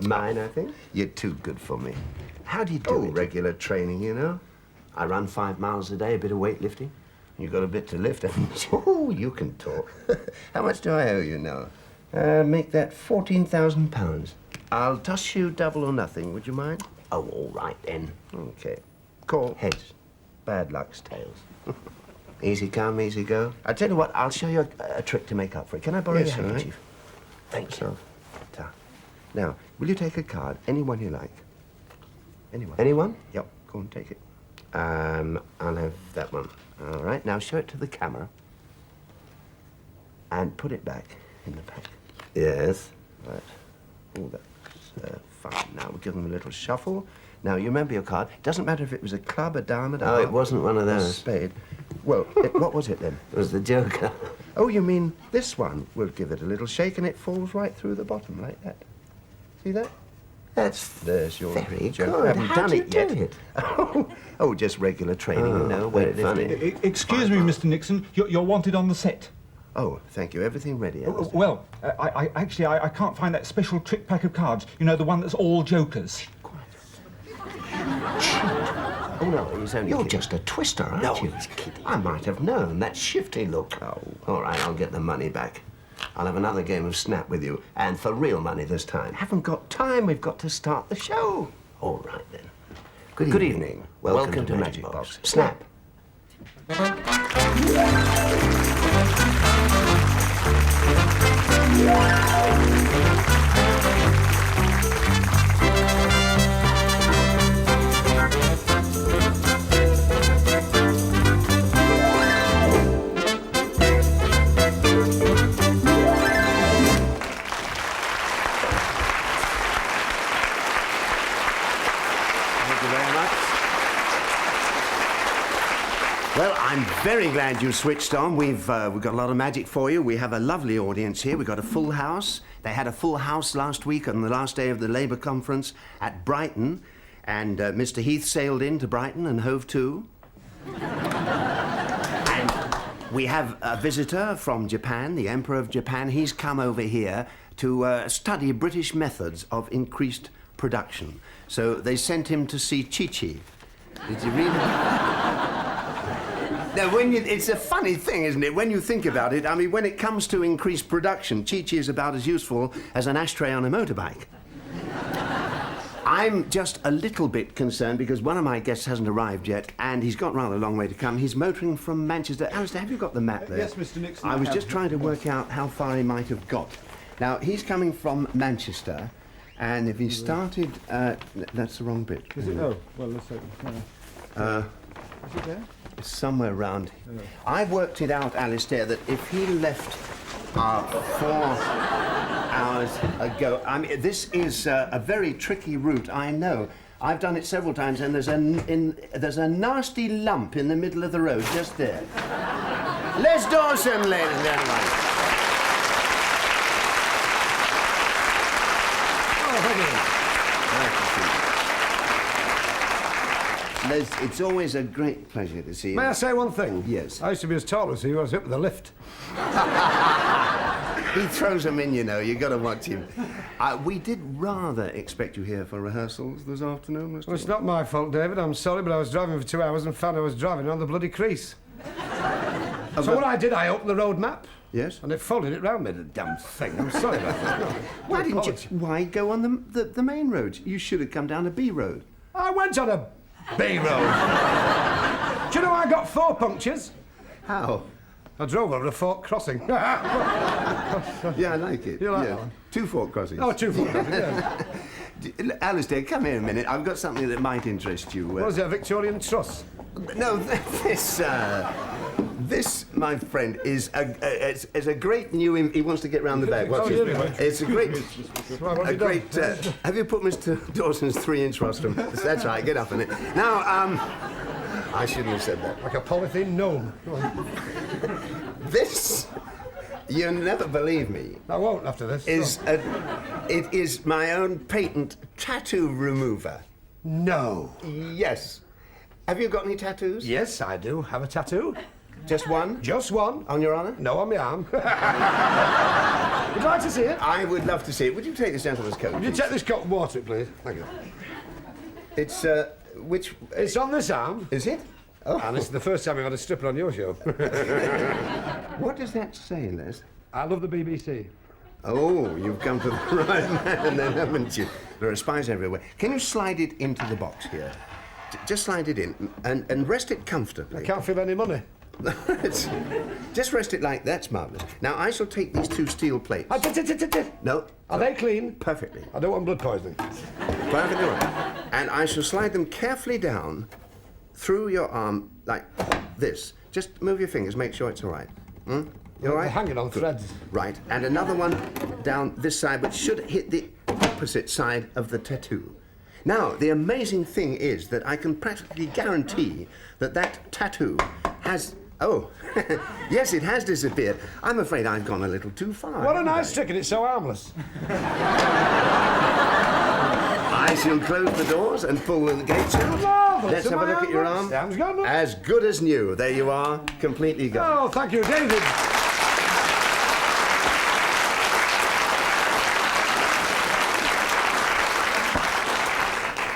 Mine, I think. You're too good for me. How do you do it? Regular training, you know. I run 5 miles a day, a bit of weightlifting. You got a bit to lift, haven't you? Oh, you can talk. How much do I owe you now? Make that £14,000. I'll toss you double or nothing, would you mind? Oh, all right, then. Okay. Call. Heads. Bad luck's tails. Easy come, easy go. I'll tell you what, I'll show you a trick to make up for it. Can I borrow your handkerchief? Thank you. Ta. Now, will you take a card? Anyone you like. Anyone. Anyone? Yep, go and take it. I'll have that one. All right, now show it to the camera. And put it back in the pack. Yes. Right. Oh, that's fine. Now, we'll give them a little shuffle. Now, you remember your card. It doesn't matter if it was a club, a diamond, a Oh, heart, it wasn't one of those. a spade. Well, what was it then? It was the Joker. Oh, you mean this one? We'll give it a little shake and it falls right through the bottom like that. See that? There's your very joke. good. I haven't How'd done you it yet. do it? Oh, just regular training, you know. very funny. Excuse me, Mr. Nixon. You're wanted on the set. Oh, thank you. Everything ready, Alistair? Well, I can't find that special trick pack of cards. You know, the one that's all jokers. Oh, no, he's only You're kidding. just a twister, aren't No, you? he's kidding. I might have known. That shifty look. Oh. All right, I'll get the money back. I'll have another game of snap with you, and for real money this time. Haven't got time. We've got to start the show. All right, then. Good evening. Welcome to Magic Box. Snap. Well, I'm very glad you switched on. We've got a lot of magic for you. We have a lovely audience here. We've got a full house. They had a full house last week on the last day of the Labour conference at Brighton. And Mr. Heath sailed into Brighton and hove to. And we have a visitor from Japan, the Emperor of Japan. He's come over here to study British methods of increased production. So they sent him to see Chi-Chi. Did you read it? Now, it's a funny thing, isn't it? When you think about it, I mean, when it comes to increased production, Chi-Chi is about as useful as an ashtray on a motorbike. I'm just a little bit concerned because one of my guests hasn't arrived yet, and he's got rather a long way to come. He's motoring from Manchester. Alistair, have you got the map there? Yes, Mr. Nixon. I was just trying to work out how far he might have got. Now, he's coming from Manchester, and if he started... that's the wrong bit. Is it? Oh, well, let's see. Is it there? Somewhere round. Oh. I worked it out, Alistair, that if he left 4 hours ago... I mean, this is a very tricky route, I know. I've done it several times, and there's a nasty lump in the middle of the road, just there. Les Dawson, ladies and gentlemen. Oh, thank you. Les, it's always a great pleasure to see you. May I say one thing? Yes. I used to be as tall as you. I was up with the lift. He throws them in, you know. You've got to watch him. We did rather expect you here for rehearsals this afternoon, Mr. Well, it's not my fault, David. I'm sorry, but I was driving for 2 hours and found I was driving on the bloody crease. So what I did, I opened the road map. Yes? And it folded it round me, the damn thing. I'm sorry about that. No, Why didn't you... apology. Why go on the main road? You should have come down a B road. I went on a B road. Do you know I got 4 punctures? How? I drove over a fork crossing. Yeah, I like it. You like yeah. that one? 2 fork crossings. Oh, 2 fork crossing, yeah. Alistair, come here a minute. I've got something that might interest you. What was it, a Victorian truss? No, this, my friend, is a great new... He wants to get round the back. Watch it. It's a great... have you put Mr. Dawson's 3-inch rostrum? That's right, get up in it. Now, I shouldn't have said that. Like a polythene gnome. This, you'll never believe me, I won't after this. it is my own patent tattoo remover. No. Yes. Have you got any tattoos? Yes, I do have a tattoo. Just one? Just one. On your honour? No, on my arm. Would you like to see it? I would love to see it. Would you take this gentleman's coat? Would you take this cup and water it, please? Thank you. It's, which... It's on this arm. Is it? Oh. And it's the first time we've had a stripper on your show. What does that say, Les? I love the BBC. Oh, you've come to the right man then, haven't you? There are spies everywhere. Can you slide it into the box here? Just slide it in and rest it comfortably. I can't feel any money. Just rest it like that's marvellous. Now, I shall take these 2 steel plates. No. Are they clean? Perfectly. I don't want blood poisoning. Perfectly right. And I shall slide them carefully down through your arm like this. Just move your fingers, make sure it's all right. You all right? They're hanging on threads. Right. And another one down this side, which should hit the opposite side of the tattoo. Now, the amazing thing is that I can practically guarantee that that tattoo has... Oh, yes, it has disappeared. I'm afraid I've gone a little too far. What a nice trick, and it's so harmless. I shall close the doors and pull the gates out. Marvellous. Let's have a look at your arm. Sounds good, no? As good as new. There you are, completely gone. Oh, thank you, David.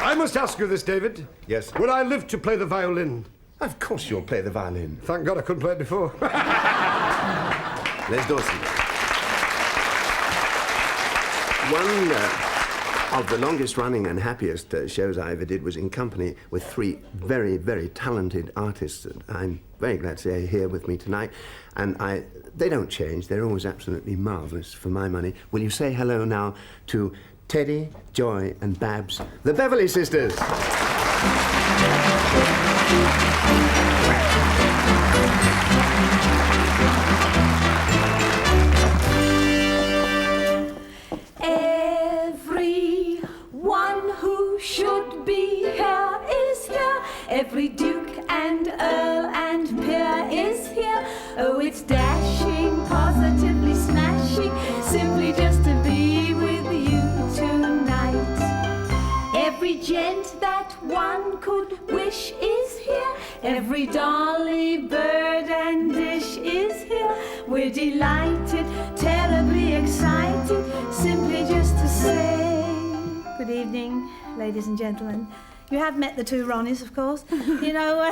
I must ask you this, David. Yes. Would I live to play the violin? Of course you'll play the violin. Thank God I couldn't play it before. Les Dawson. One of the longest running and happiest shows I ever did was in company with 3 very, very talented artists that I'm very glad to say are here with me tonight. And they don't change. They're always absolutely marvellous for my money. Will you say hello now to Teddy, Joy and Babs, the Beverly Sisters? Everyone who should be here is here. Every duke and earl and peer is here. Oh, it's dashing, positively smashing, simply just to be with you tonight. Every gent that one could wish is here. Every dolly, bird and dish is here. We're delighted, terribly excited, simply just to say good evening, ladies and gentlemen. You have met the 2 Ronnies, of course. You know,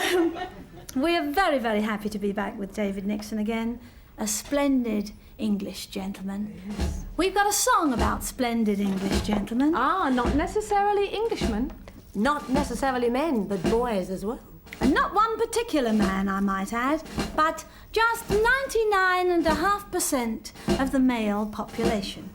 we're very, very happy to be back with David Nixon again. A splendid English gentleman. Yes. We've got a song about splendid English gentlemen. Ah, not necessarily Englishmen. Not necessarily men, but boys as well. And not one particular man, I might add, but just 99.5% of the male population.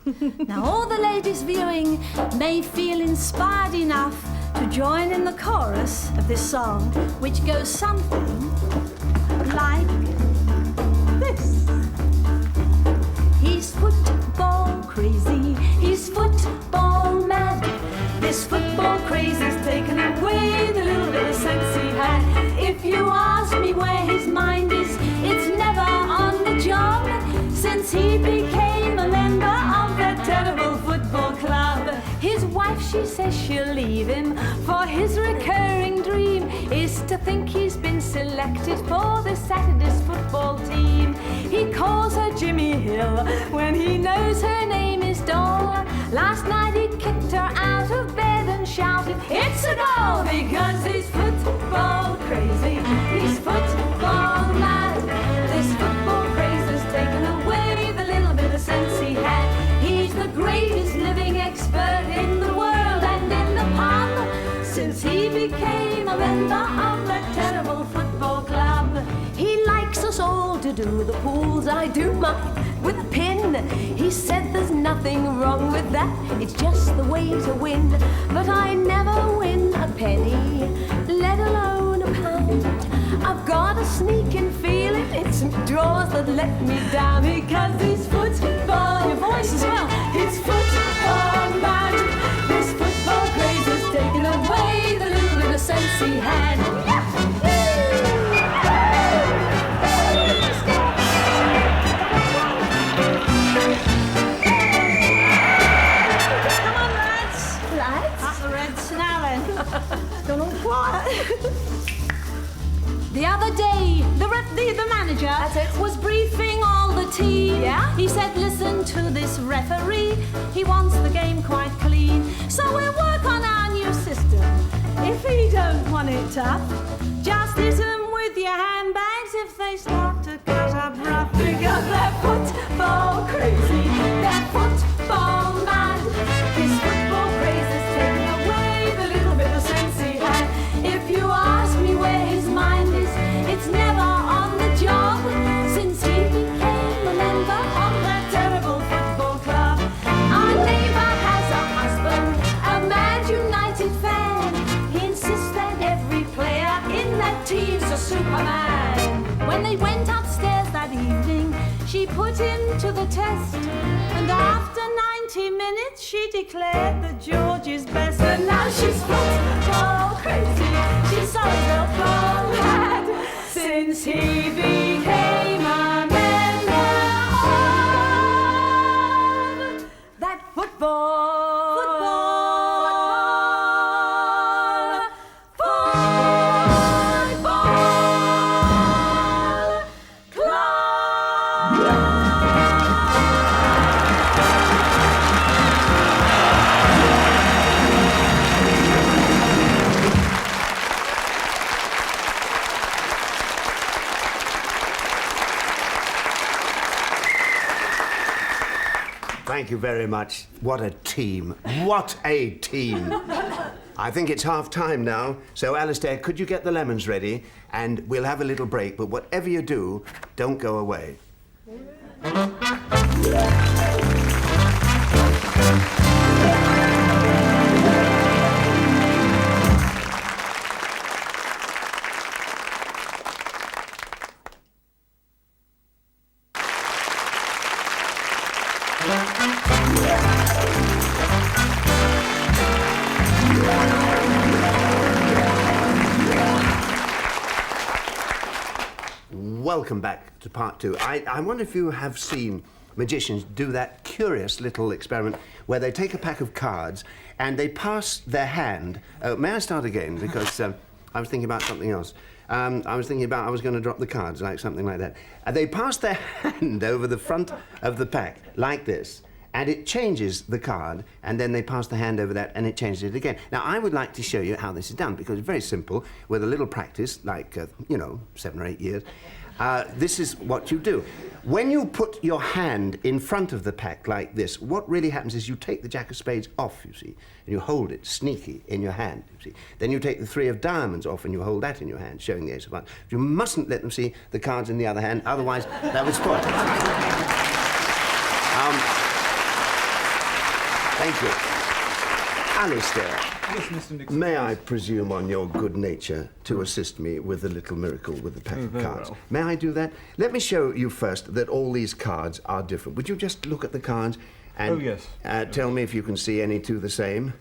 Now, all the ladies viewing may feel inspired enough to join in the chorus of this song, which goes something like this. He's football crazy, he's football mad. This football crazy's taken away the little bit of sense he had. If you ask me where his mind is, it's never on the job since he became a member of that terrible football club. His wife, she says she'll leave him, for his recurring dream is to think he's been selected for this Saturday's football team. He calls her Jimmy Hill when he knows her name is Dawn. Last night he kicked her out of bed and shouted, "It's a goal!" because he's football crazy, he's football mad. This football craze has taken away the little bit of sense he had. He's the greatest living expert in the world and in the pub since he became a member of that terrible football club. He likes us all to do the pools. I do mine with a pin. He said there's nothing wrong with that, it's just the way to win. But I never win a penny, let alone a pound. I've got a sneaking feeling it's draws that let me down, because he's football, your voice as well, he's football mad. This football craze has taken away the little bit of sense he had. Gone all quiet. The other day, the manager That's it. was briefing all the team. Yeah? He said, listen to this referee. He wants the game quite clean. So we'll work on our new system. If he don't want it tough, just hit them with your handbags if they start to cut up rough. Because they're football crazy. They're football mad. His football craze has taken away the little bit of sense he had. If you ask me where his mind is, it's never on the job since he became a member of that terrible football club. Our neighbor has a husband, a Man United fan. He insists that every player in that team's a Superman. When they went upstairs that evening, she put him to the test, and after 90 minutes she declared that George is best. And now she's football crazy. She's so football mad since he became a member of that football club. Thank you very much. What a team. What a team. I think it's half time now. So, Alistair, could you get the lemons ready? And we'll have a little break, but whatever you do, don't go away. Welcome back to part two. I wonder if you have seen magicians do that curious little experiment where they take a pack of cards and they pass their hand. May I start again? Because I was thinking about something else. I was going to drop the cards, like something like that. They pass their hand over the front of the pack, like this, and it changes the card, and then they pass the hand over that, and it changes it again. Now, I would like to show you how this is done, because it's very simple. With a little practice, like, 7 or 8 years, this is what you do. When you put your hand in front of the pack like this, what really happens is you take the Jack of Spades off, you see, and you hold it sneaky in your hand, you see. Then you take the 3 of Diamonds off and you hold that in your hand, showing the Ace of Hearts. You mustn't let them see the cards in the other hand, otherwise that would spoil it. Thank you. Alistair. Yes, Mr. Nixon. May I presume on your good nature to assist me with a little miracle with the pack of very cards? well. May I do that? Let me show you first that all these cards are different. Would you just look at the cards and Oh, yes. Tell me if you can see any two the same?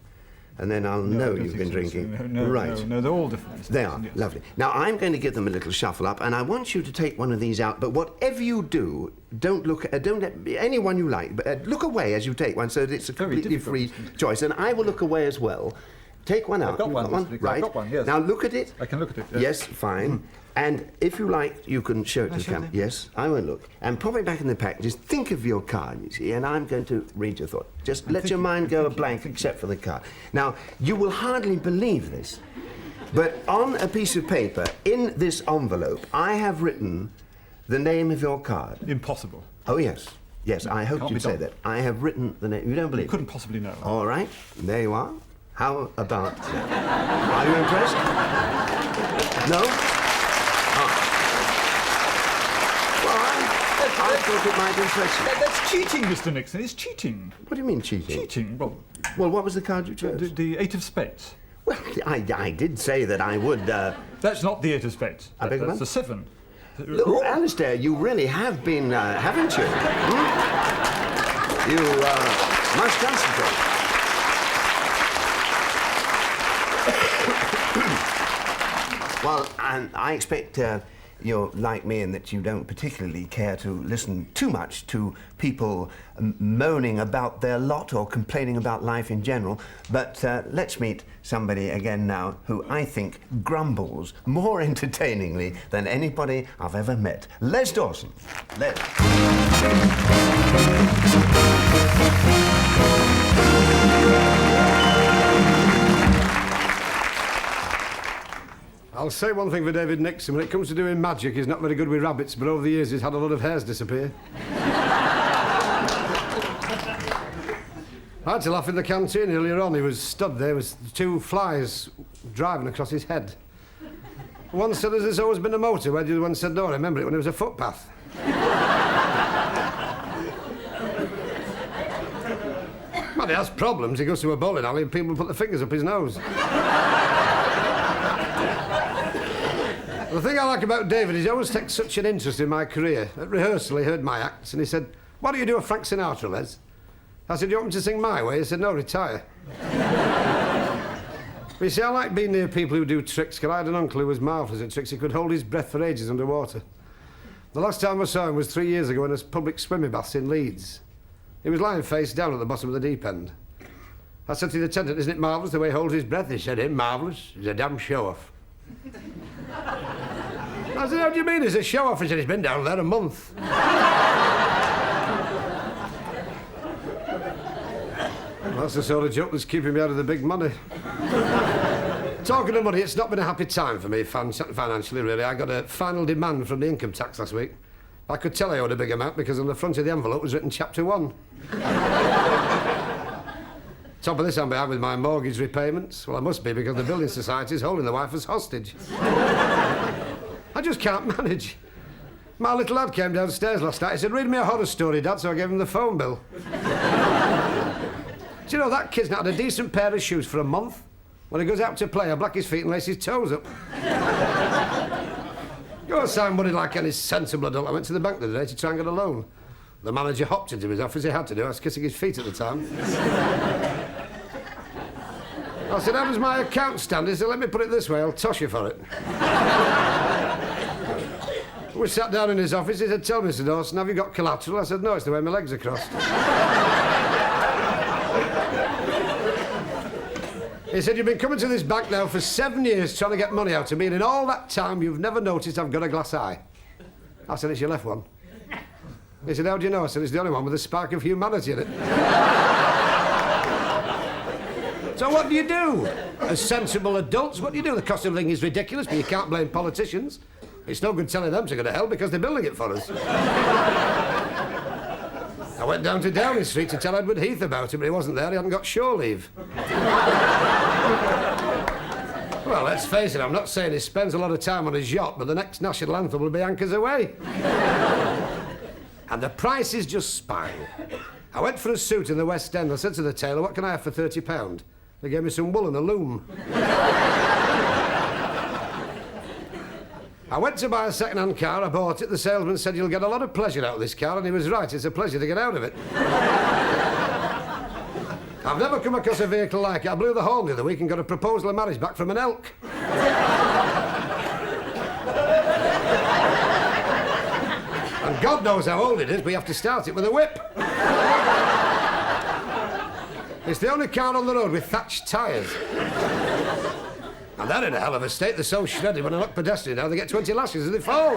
And then I'll know I don't you've think been so, drinking. sir. No, right. No, they're all different. Mr. They Nixon, are. yes. Lovely. Now, I'm going to give them a little shuffle up, and I want you to take one of these out, but whatever you do, don't look at, don't let, any one you like, but look away as you take one so that it's a Very completely difficult, free Mr. choice. And I will look away as well. Take one out. I've got You've one, got Mr. Nixon. I've Right. got one, yes. Now, look at it. I can look at it. Yes, fine. And if you like, you can show it to the show camera. them? Yes, I won't look. And pop it back in the pack. Just think of your card, you see, and I'm going to read your thought. Just let your mind go blank except for the card. Now, you will hardly believe this, but on a piece of paper, in this envelope, I have written the name of your card. Impossible. Oh, yes. Yes, I hoped Can't you'd be say done. that. I have written the name. You don't believe Couldn't it? possibly know. All right, there you are. How about that? Are you impressed? No? Oh. Well, I thought it might impress you. That's cheating, Mr. Nixon. It's cheating. What do you mean cheating? Cheating. Well, Well, what was the card you chose? the 8 of Spades. Well, I did say that I would... That's not the 8 of Spades. I beg your That's pardon? the 7. Look, Alistair, you really have been, haven't you? Hmm? You must concentrate. Well, I expect you're like me in that you don't particularly care to listen too much to people moaning about their lot or complaining about life in general. But let's meet somebody again now who I think grumbles more entertainingly than anybody I've ever met. Les Dawson. Les. I'll say one thing for David Nixon. When it comes to doing magic, he's not very good with rabbits, but over the years he's had a lot of hairs disappear. I had to laugh in the canteen earlier on. He was stood there with 2 flies driving across his head. One said, has this always been a motorway? The other one said, no, I remember it when it was a footpath. Well, he has problems. He goes to a bowling alley and people put their fingers up his nose. The thing I like about David is he always takes such an interest in my career. At rehearsal, he heard my acts and he said, why don't you do a Frank Sinatra, Les? I said, do you want me to sing my way? He said, no, retire. But you see, I like being near people who do tricks, because I had an uncle who was marvellous at tricks. He could hold his breath for ages underwater. The last time I saw him was 3 years ago in a public swimming bath in Leeds. He was lying face down at the bottom of the deep end. I said to the attendant, isn't it marvellous the way he holds his breath? He said, ain't marvellous, he's a damn show-off. I said, how do you mean he's a show-off? He said, he's been down there a month. That's the sort of joke that's keeping me out of the big money. Talking of money, it's not been a happy time for me financially, really. I got a final demand from the income tax last week. I could tell I owed a big amount because on the front of the envelope was written Chapter 1. Top of this, I'm behind with my mortgage repayments. Well, I must be because the building society's holding the wife as hostage. I just can't manage. My little lad came downstairs last night. He said, read me a horror story, Dad, so I gave him the phone bill. Do you know, that kid's not had a decent pair of shoes for a month? When he goes out to play, I black his feet and lace his toes up. Go and sign money like any sensible adult. I went to the bank the other day to try and get a loan. The manager hopped into his office. He had to do. I was kissing his feet at the time. I said, how does my account stand? He said, let me put it this way, I'll toss you for it. We sat down in his office. He said, tell me, Mr. Dawson, have you got collateral? I said, no, it's the way my legs are crossed. He said, you've been coming to this bank now for 7 years trying to get money out of me, and in all that time you've never noticed I've got a glass eye. I said, it's your left one. He said, how do you know? I said, it's the only one with a spark of humanity in it. So what do you do? As sensible adults, what do you do? The cost of living is ridiculous, but you can't blame politicians. It's no good telling them to go to hell because they're building it for us. I went down to Downing Street to tell Edward Heath about it, but he wasn't there. He hadn't got shore leave. Well, let's face it, I'm not saying he spends a lot of time on his yacht, but the next national anthem will be Anchors Aweigh. And the price is just spiral. I went for a suit in the West End. I said to the tailor, what can I have for £30? They gave me some wool and a loom. I went to buy a second-hand car, I bought it. The salesman said, you'll get a lot of pleasure out of this car, and he was right, it's a pleasure to get out of it. I've never come across a vehicle like it. I blew the horn the other week and got a proposal of marriage back from an elk. And God knows how old it is, but you have to start it with a whip. It's the only car on the road with thatched tyres. And they're in a hell of a state. They're so shredded when I knock pedestrian now, they get 20 lashes as they fall.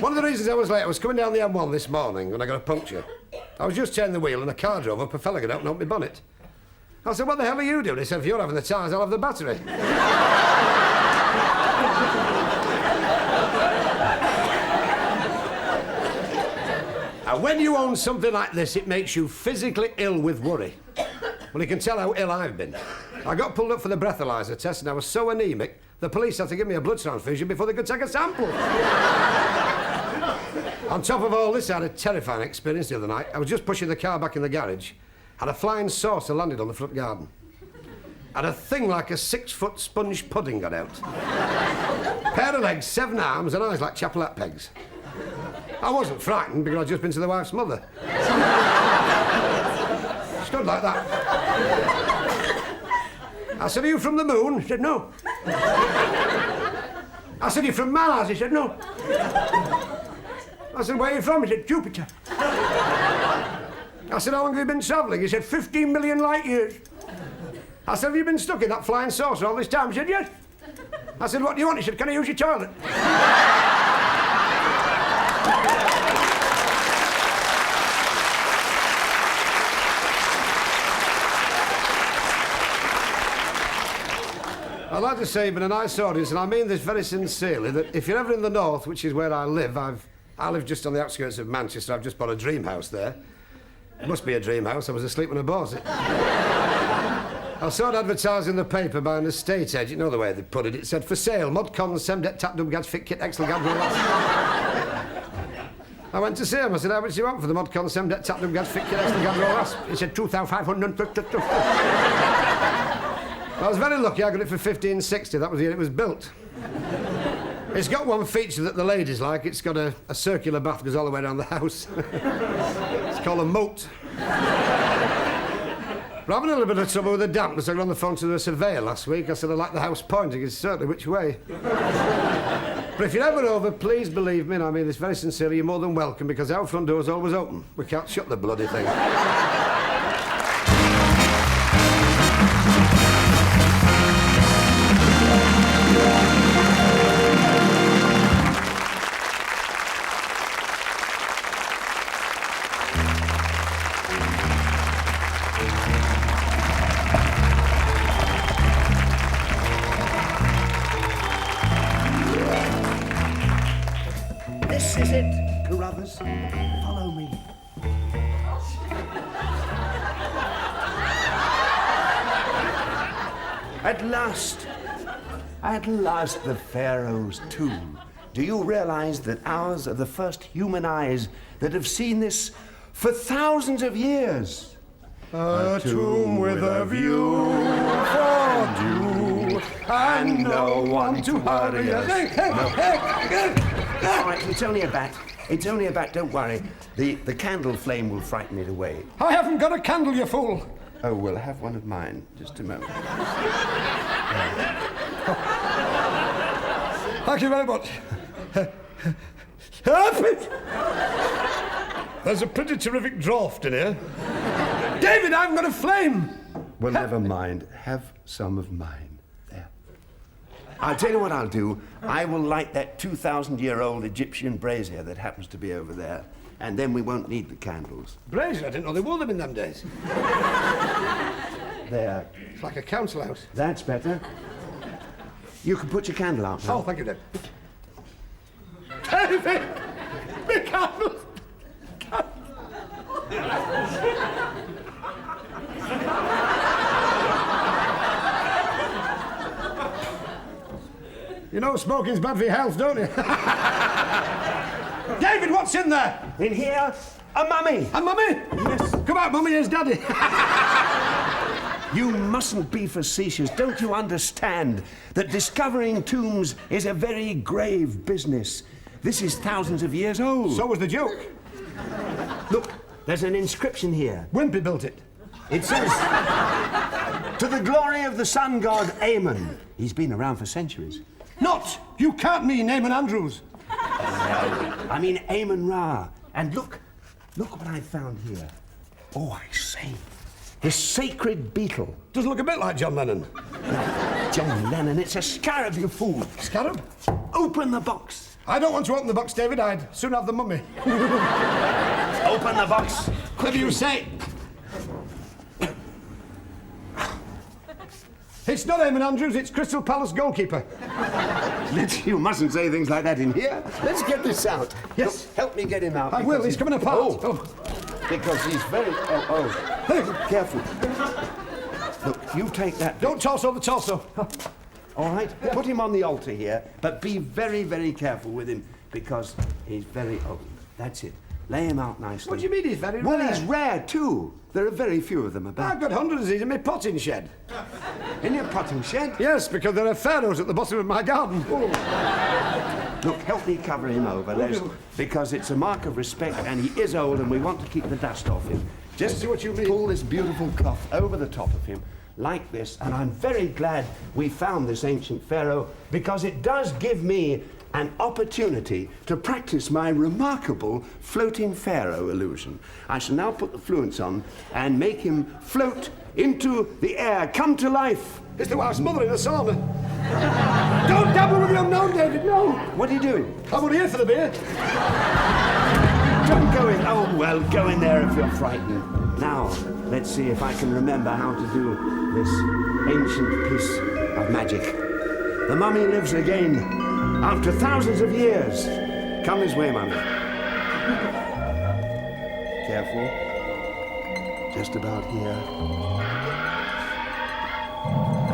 One of the reasons I was late, I was coming down the M1 this morning when I got a puncture. I was just turning the wheel and a car drove up, a fella got out and opened my bonnet. I said, what the hell are you doing? He said, if you're having the tyres, I'll have the battery. And when you own something like this, it makes you physically ill with worry. Well, you can tell how ill I've been. I got pulled up for the breathalyzer test and I was so anaemic, the police had to give me a blood transfusion before they could take a sample. On top of all this, I had a terrifying experience the other night. I was just pushing the car back in the garage, and a flying saucer landed on the front garden. And a thing like a 6-foot sponge pudding got out. Pair of legs, 7 arms, and eyes like chapelette pegs. I wasn't frightened because I'd just been to the wife's mother. Stood like that. I said, are you from the moon? She said, no. I said, you're from Mars? He said, no. I said, where are you from? He said, Jupiter. I said, how long have you been travelling? He said, 15 million light years. I said, have you been stuck in that flying saucer all this time? He said, yes. I said, what do you want? He said, can I use your toilet? I'd like to say you've been a nice audience, and I mean this very sincerely, that if you're ever in the north, which is where I live, I live just on the outskirts of Manchester. I've just bought a dream house there. It must be a dream house. I was asleep when I bought it. I saw it advertised in the paper by an estate agent. You know the way they put it. It said, for sale, mod cons, semdet, tap dub, gadge, fit kit, excel, gadge, I went to see him. I said, how much do you want for the mod cons, semdet, tap dub, gadge, fit kit, excel, gadge, He said, 2,500. I was very lucky. I got it for 1560. That was the year it was built. It's got one feature that the ladies like. It's got a circular bath that goes all the way around the house. It's called a moat. We're having a little bit of trouble with the dampness. I got on the phone to the surveyor last week. I said, I like the house pointing. It's certainly which way. But if you're ever over, please believe me, and I mean this very sincerely, you're more than welcome, because our front door's always open. We can't shut the bloody thing. This is it, Carruthers. Follow me. At last, the Pharaoh's tomb. Do you realize that ours are the first human eyes that have seen this for thousands of years? A tomb with a view for you, and no one to hurry us. All right, it's only a bat. It's only a bat, don't worry. The candle flame will frighten it away. I haven't got a candle, you fool. Oh, well, have one of mine. Just a moment. Thank you very much. There's a pretty terrific draught in here. David, I haven't got a flame. Well, never mind. Have some of mine. There. I'll tell you what I'll do. I will light that 2,000-year-old Egyptian brazier that happens to be over there, and then we won't need the candles. Brazier? I didn't know they wore them in them days. There. It's like a council house. That's better. You can put your candle out now. Oh, thank you, David. David! The candles! You know smoking's bad for your health, don't you? David, what's in there? In here, a mummy. A mummy? Yes. Come out, mummy, here's Daddy. You mustn't be facetious. Don't you understand that discovering tombs is a very grave business? This is thousands of years old. So was the joke. Look, there's an inscription here. Wimpy built it. It says, to the glory of the sun god Amun. He's been around for centuries. Not! You can't mean Eamon Andrews. I mean Amun-Ra. And look what I found here. Oh, I say, the sacred beetle. Doesn't look a bit like John Lennon. John Lennon, it's a scarab, you fool. Scarab? Open the box. I don't want to open the box, David. I'd soon have the mummy. Open the box. What do you say? It's not Eamon Andrews, it's Crystal Palace goalkeeper. You mustn't say things like that in here. Let's get this out. Yes. Look, help me get him out. I will, he's coming apart. Oh. Because he's very... Careful. Look, you take that... Don't torso the torso. All right? Yeah. Put him on the altar here, but be very, very careful with him, because he's very old. That's it. Lay him out nicely. What do you mean he's very rare? Well, he's rare, too. There are very few of them about. I've got hundreds of these in my potting shed. In your potting shed? Yes, because there are pharaohs at the bottom of my garden. Look, help me cover him over, Les, because it's a mark of respect, and he is old, and we want to keep the dust off him. Just see what you mean. Pull this beautiful cloth over the top of him. like this, and I'm very glad we found this ancient pharaoh because it does give me an opportunity to practice my remarkable floating pharaoh illusion. I shall now put the fluence on and make him float into the air, come to life. It's the wife's mother in the sauna. Don't dabble with the unknown, David, no. What are you doing? I'm only here for the beer. Don't go in. Oh, well, go in there if you're frightened. Now, let's see if I can remember how to do this ancient piece of magic. The mummy lives again after thousands of years. Come this way, mummy. Careful. Just about here.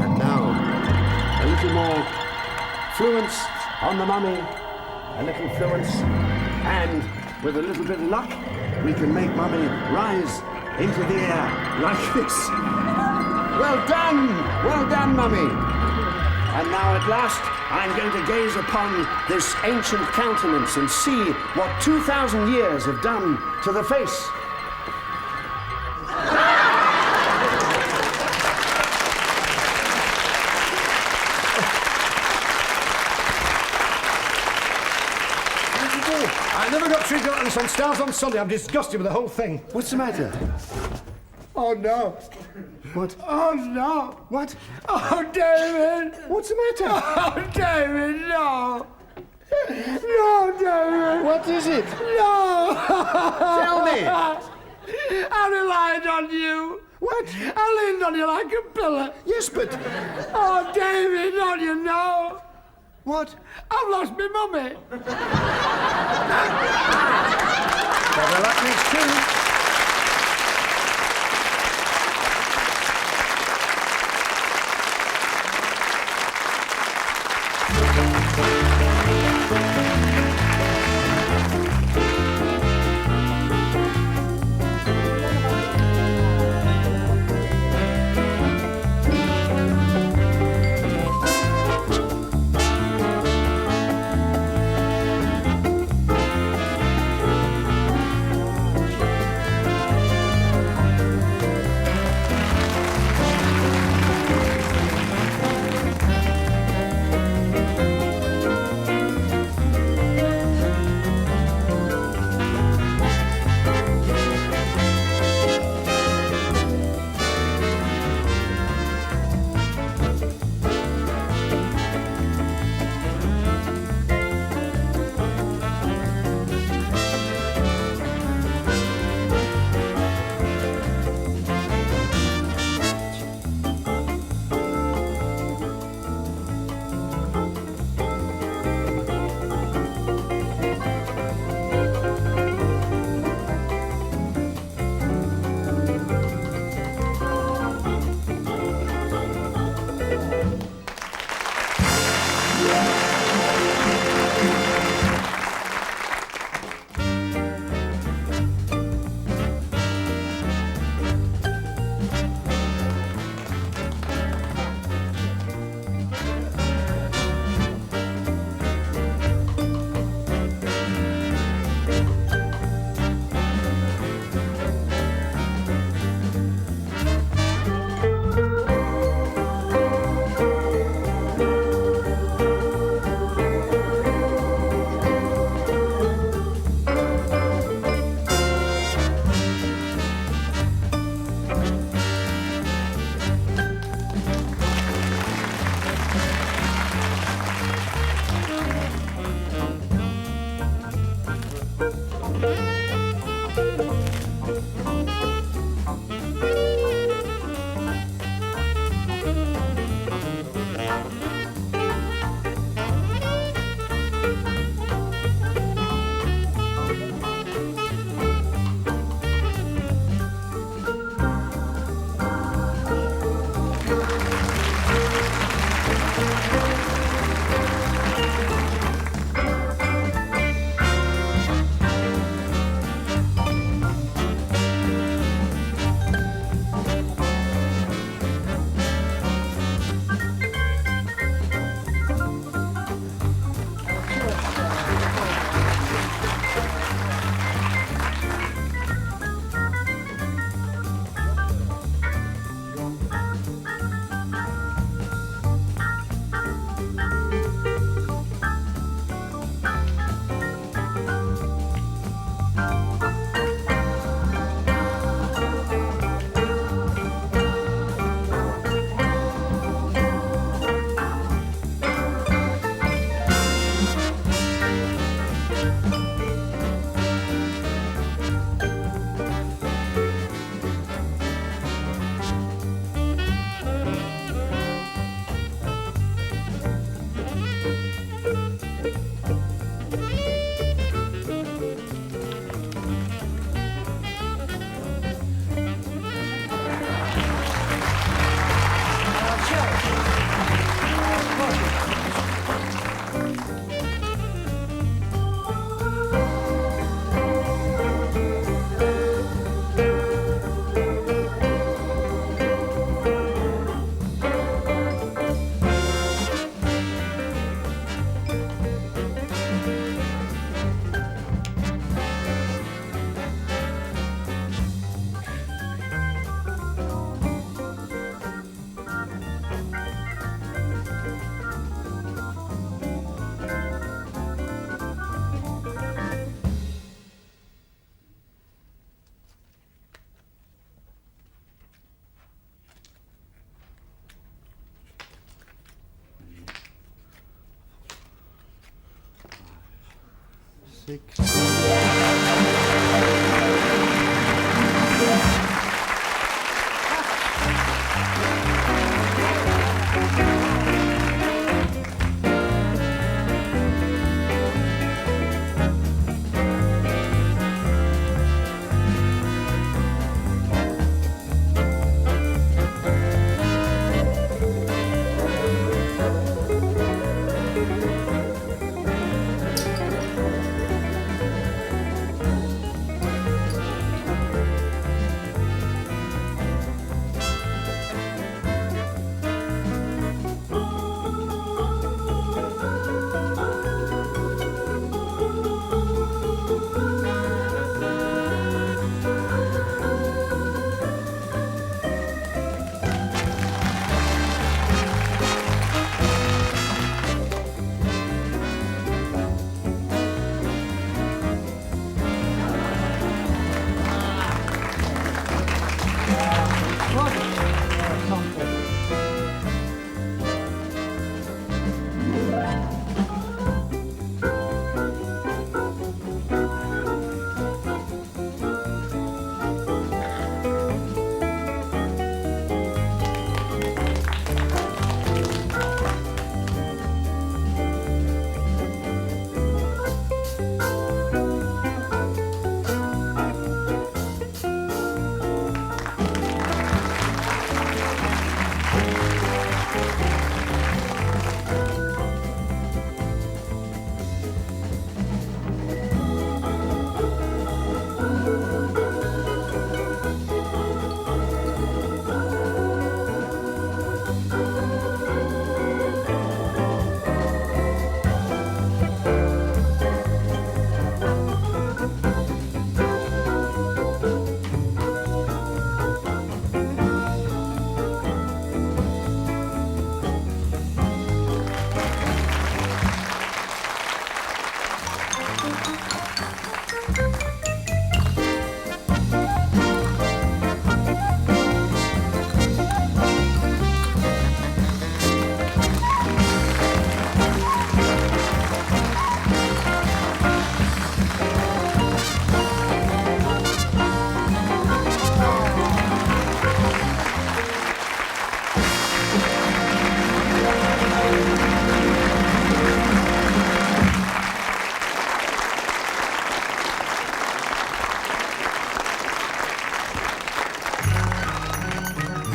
And now, a little more fluence on the mummy. A little fluence. And with a little bit of luck, we can make mummy rise into the air like this. Well done, mummy. And now at last, I'm going to gaze upon this ancient countenance and see what 2,000 years have done to the face. I never got tree gardens on Stars on Sunday. I'm disgusted with the whole thing. What's the matter? Oh, no. What? Oh, no. What? Oh, David. What's the matter? Oh, David, no. No, David. What is it? No. Tell me. I relied on you. What? I leaned on you like a pillar. Yes, but... Oh, David, don't you know? What? I've lost my mummy. Better luck next tune.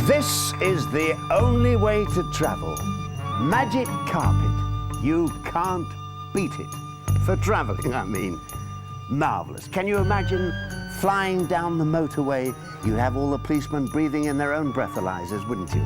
This is the only way to travel. Magic carpet. You can't beat it. For traveling, I mean. Marvelous. Can you imagine flying down the motorway? You'd have all the policemen breathing in their own breathalyzers, wouldn't you?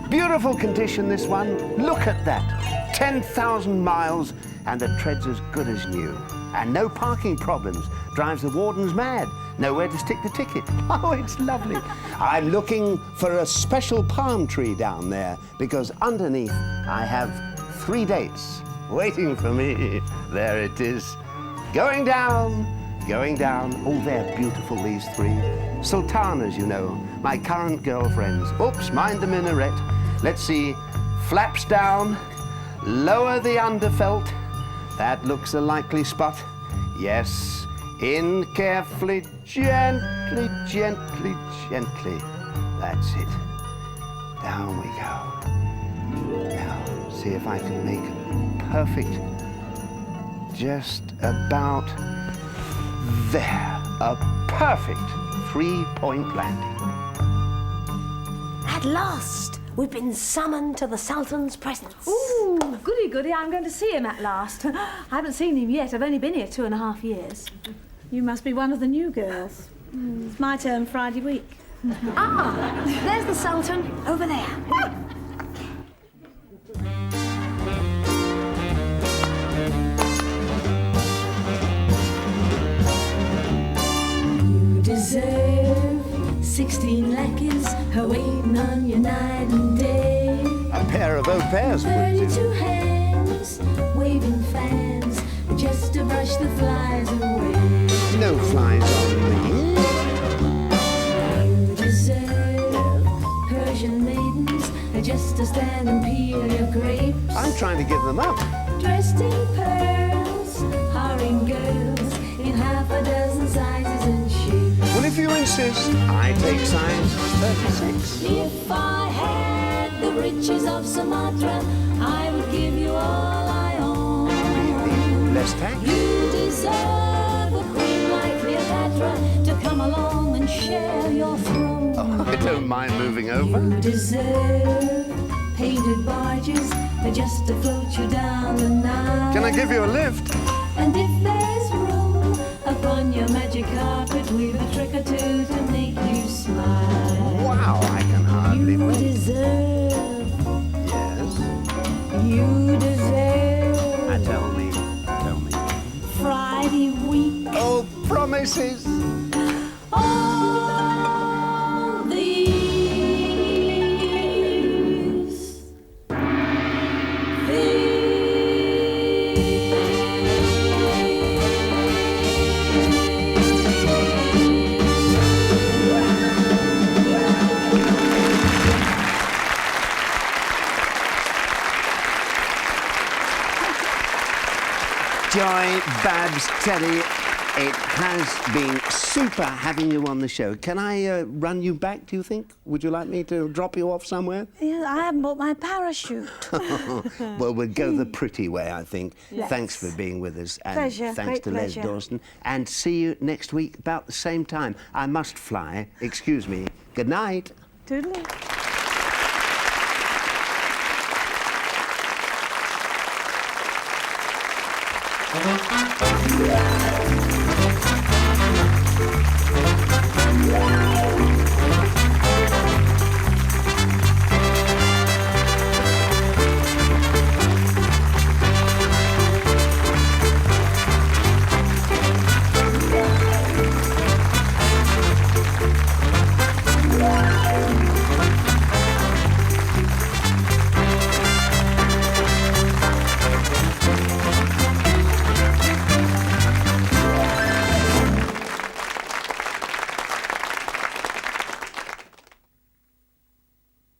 Beautiful condition, this one. Look at that. 10,000 miles and the tread's as good as new. And no parking problems. Drives the wardens mad. Nowhere to stick the ticket. Oh, it's lovely. I'm looking for a special palm tree down there because underneath I have 3 dates waiting for me. There it is. Going down, going down. Oh, they're beautiful, these 3. Sultanas, you know, my current girlfriends. Oops, mind the minaret. Let's see. Flaps down. Lower the underfelt. That looks a likely spot. Yes. In carefully, gently, gently, gently. That's it. Down we go. Now, see if I can make it perfect. Just about there. A perfect 3-point landing. At last, we've been summoned to the Sultan's presence. Ooh, goody goody, I'm going to see him at last. I haven't seen him yet. I've only been here 2.5 years. You must be one of the new girls. It's my turn Friday week. Ah, there's the Sultan, over there. You deserve 16 lackeys waiting on you night and day. A pair of au pairs would do. 32 hands waving fans just to brush the flies away. No flies on me. You deserve Persian maidens just to stand and peel your grapes. I'm trying to give them up. Dressed in pearls, starring girls in half a dozen sizes and shapes. Well, if you insist, I take size 36. If I had the riches of Sumatra, I would give you all I own. Less tax? You deserve a queen like Cleopatra to come along and share your throne. Oh, I don't mind moving over. You deserve painted barges just to float you down the Nile. Can I give you a lift? And if there's room upon your magic carpet, we've a trick or two to make you smile. Wow, I can hardly You wait. deserve, Yes? you deserve Tell me. Friday week. Oh, promises. All these Joy, Babs, Teddy, it has been super having you on the show. Can I run you back, do you think? Would you like me to drop you off somewhere? Yeah, I haven't bought my parachute. Well, we'll go the pretty way, I think. Yes. Thanks for being with us. And Pleasure, thanks great to pleasure. Les Dawson. And see you next week about the same time. I must fly. Excuse me. Good night. Toodaloo. Thank you.